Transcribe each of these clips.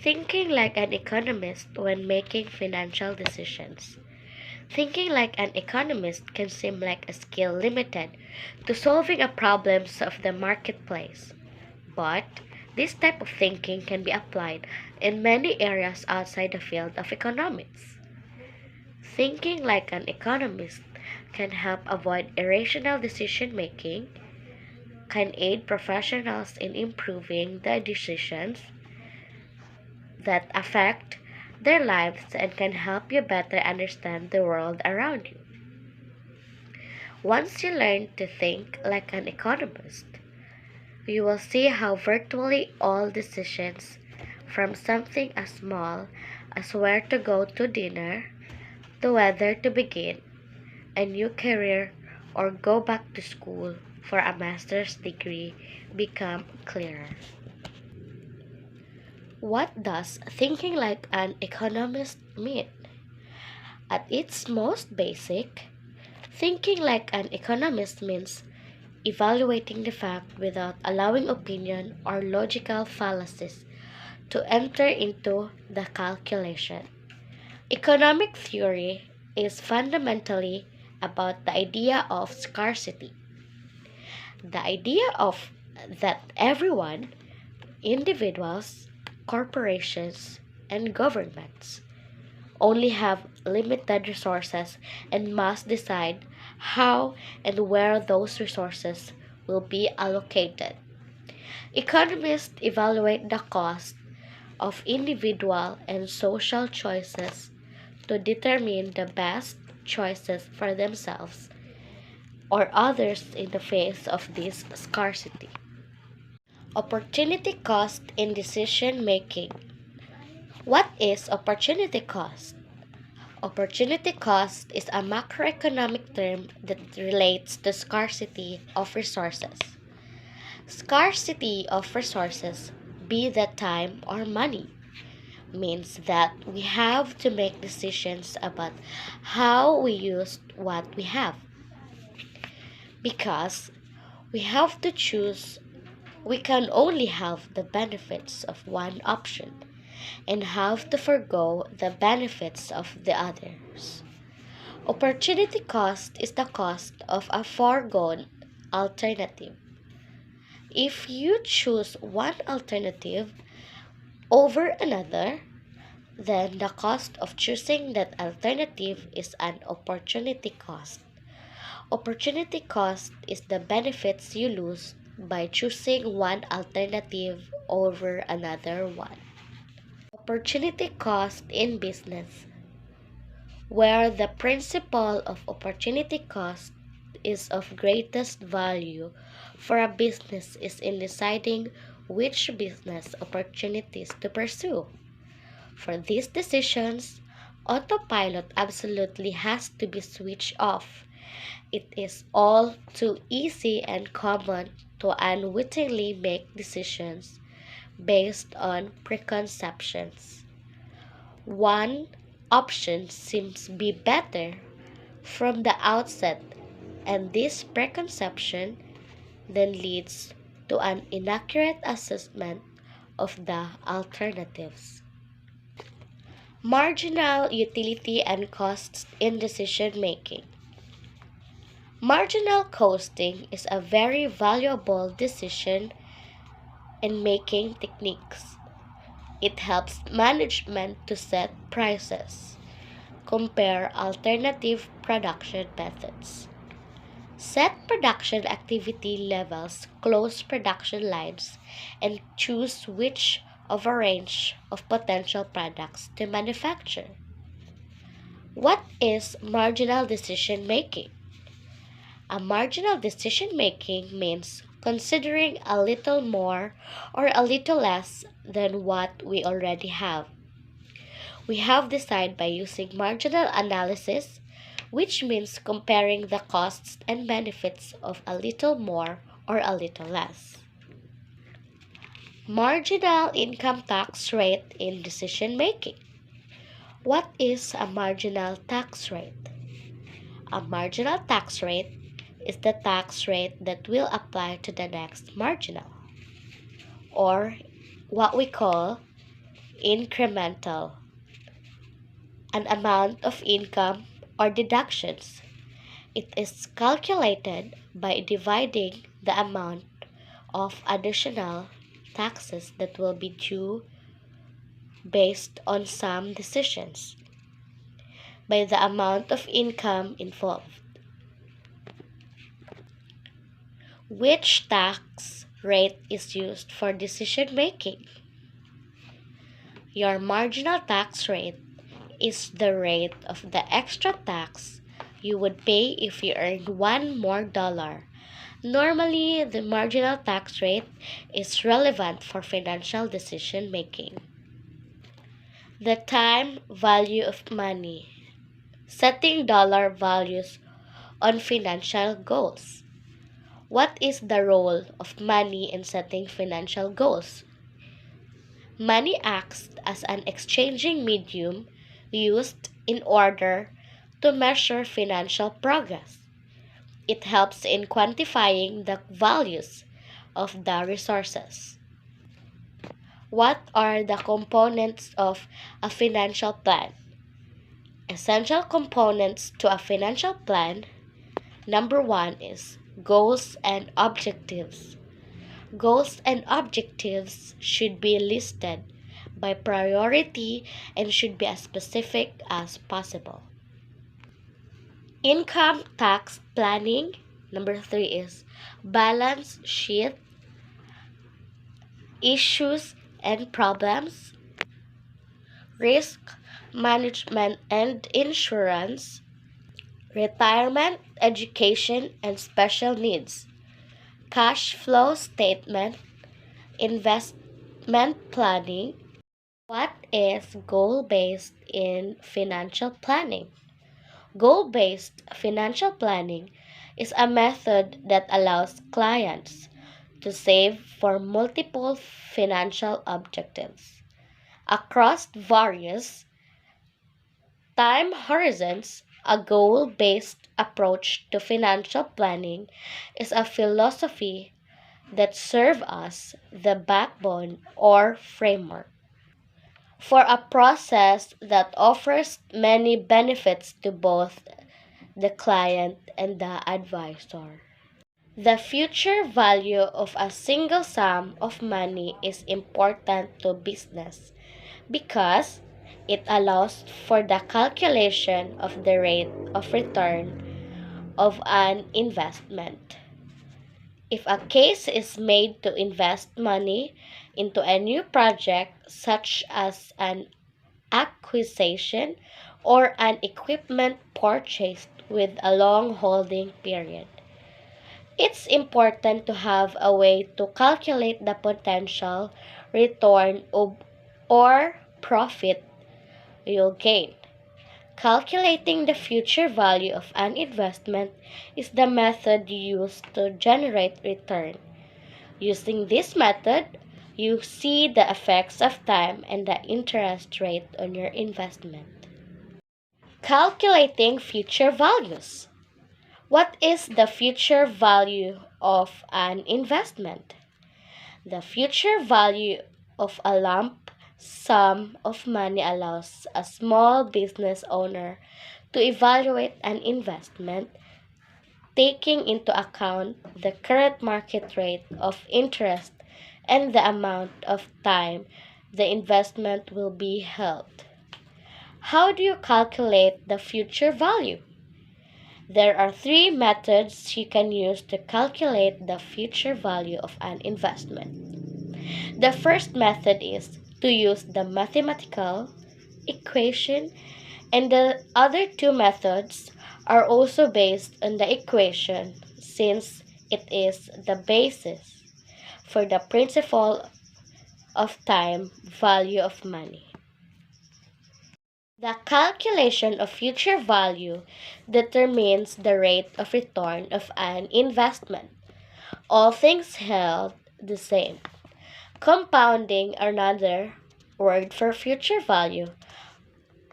Thinking like an economist when making financial decisions. Thinking like an economist can seem like a skill limited to solving a problems of the marketplace. But this type of thinking can be applied in many areas outside the field of economics. Thinking like an economist can help avoid irrational decision making, can aid professionals in improving the decisions that affect their lives, and can help you better understand the world around you. Once you learn to think like an economist, you will see how virtually all decisions, from something as small as where to go to dinner, to whether to begin a new career or go back to school for a master's degree, become clearer. What does thinking like an economist mean? At its most basic, thinking like an economist means evaluating the fact without allowing opinion or logical fallacies to enter into the calculation. Economic theory is fundamentally about the idea of scarcity. The idea of that everyone, individuals, corporations, and governments only have limited resources and must decide how and where those resources will be allocated. Economists evaluate the cost of individual and social choices to determine the best choices for themselves or others in the face of this scarcity. Opportunity cost in decision making. What is opportunity cost? Opportunity cost is a macroeconomic term that relates to scarcity of resources. Scarcity of resources, be that time or money, means that we have to make decisions about how we use what we have. Because we have to choose, we can only have the benefits of one option and have to forego the benefits of the others. Opportunity cost is the cost of a foregone alternative. If you choose one alternative over another, then the cost of choosing that alternative is an opportunity cost. Opportunity cost is the benefits you lose by choosing one alternative over another one. Opportunity cost in business, where the principle of opportunity cost is of greatest value for a business is in deciding which business opportunities to pursue. For these decisions, autopilot absolutely has to be switched off. It is all too easy and common to unwittingly make decisions based on preconceptions. One option seems be better from the outset, and this preconception then leads to an inaccurate assessment of the alternatives. Marginal utility and costs in decision making. Marginal costing is a very valuable decision in making techniques. It helps management to set prices, compare alternative production methods, set production activity levels, close production lines, and choose which of a range of potential products to manufacture. What is marginal decision making? A marginal decision making means considering a little more or a little less than what we already have. We have decided by using marginal analysis, which means comparing the costs and benefits of a little more or a little less. Marginal income tax rate in decision making. What is a marginal tax rate? A marginal tax rate is the tax rate that will apply to the next marginal, or what we call incremental, an amount of income or deductions. It is calculated by dividing the amount of additional taxes that will be due based on some decisions by the amount of income involved. Which tax rate is used for decision making? Your marginal tax rate is the rate of the extra tax you would pay if you earned one more dollar. Normally, the marginal tax rate is relevant for financial decision making. The time value of money. Setting dollar values on financial goals. What is the role of money in setting financial goals? Money acts as an exchanging medium used in order to measure financial progress. It helps in quantifying the values of the resources. What are the components of a financial plan? Essential components to a financial plan. Number one is goals and objectives. Goals and objectives should be listed by priority and should be as specific as possible. Income tax planning. Number three is balance sheet, issues and problems, risk management and insurance, retirement, education and special needs, cash flow statement, investment planning. What is goal-based in financial planning? Goal-based financial planning is a method that allows clients to save for multiple financial objectives across various time horizons. A goal-based approach to financial planning is a philosophy that serves as the backbone or framework for a process that offers many benefits to both the client and the advisor. The future value of a single sum of money is important to business because it allows for the calculation of the rate of return of an investment. If a case is made to invest money into a new project, such as an acquisition or an equipment purchased with a long holding period, it's important to have a way to calculate the potential return or profit you'll gain. Calculating the future value of an investment is the method used to generate return. Using this method, you see the effects of time and the interest rate on your investment. Calculating future values. What is the future value of an investment? The future value of a lump sum of money allows a small business owner to evaluate an investment taking into account the current market rate of interest and the amount of time the investment will be held. How do you calculate the future value? There are three methods you can use to calculate the future value of an investment. The first method is to use the mathematical equation, and the other two methods are also based on the equation since it is the basis for the principle of time value of money. The calculation of future value determines the rate of return of an investment, all things held the same. Compounding, another word for future value,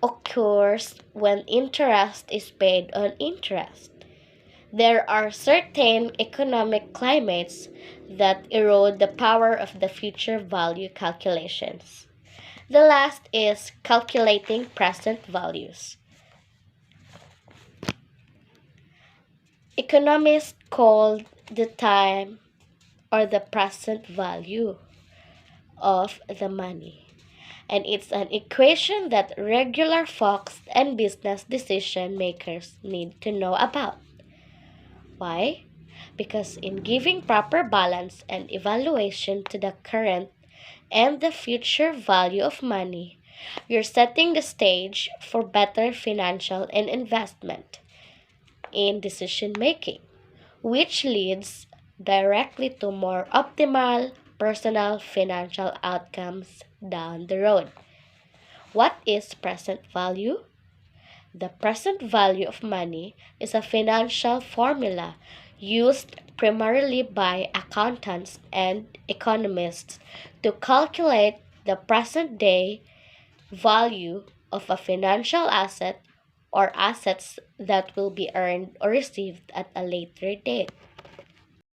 occurs when interest is paid on interest. There are certain economic climates that erode the power of the future value calculations. The last is calculating present values. Economists call the time or the present value of the money. And it's an equation that regular folks and business decision makers need to know about. Why? Because in giving proper balance and evaluation to the current and the future value of money, you're setting the stage for better financial and investment in decision making, which leads directly to more optimal personal financial outcomes down the road. What is present value? The present value of money is a financial formula used primarily by accountants and economists to calculate the present day value of a financial asset or assets that will be earned or received at a later date.